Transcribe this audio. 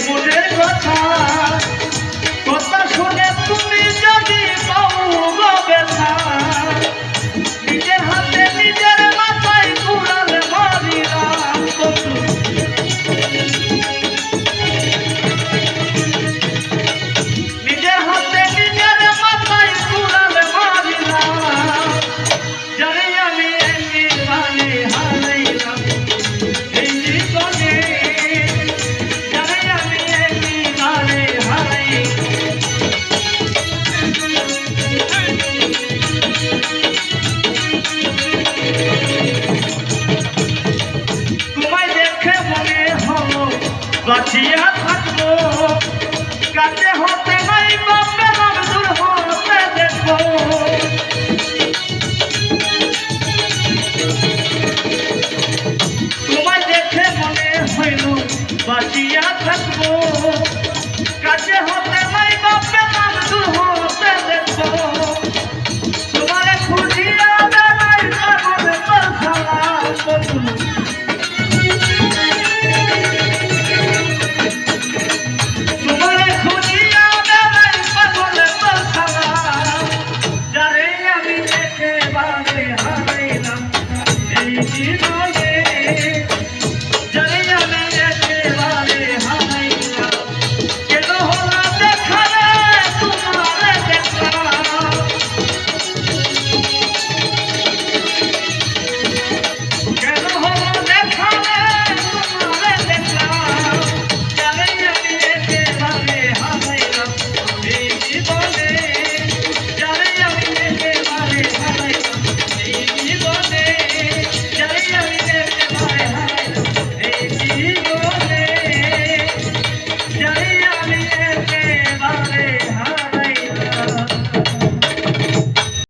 মনের কথা কথা শুনে তুমি যদি পাও গো ব্যথা নিজের হাতে নিজের মাথায় কুড়াল মারিলাম নিজের হাতে নিজের মাথায় কুড়াল মারিলাম জানি আমি মানে হারাইলাম এই জীবনে জানি আমি মানে হারাই তোমায় দেখে মনে হলো বাঁচিয়া থাকবো কাছে হতে নাই বাপে দূর হতে দেখবো তোমায় দেখে মনে হইল বাঁচিয়া থাকবো কাছে হতে নাই বাপে দূর হতে দেখবো তোমারে খুঁজিয়া বেড়াই পাগল তোর সালা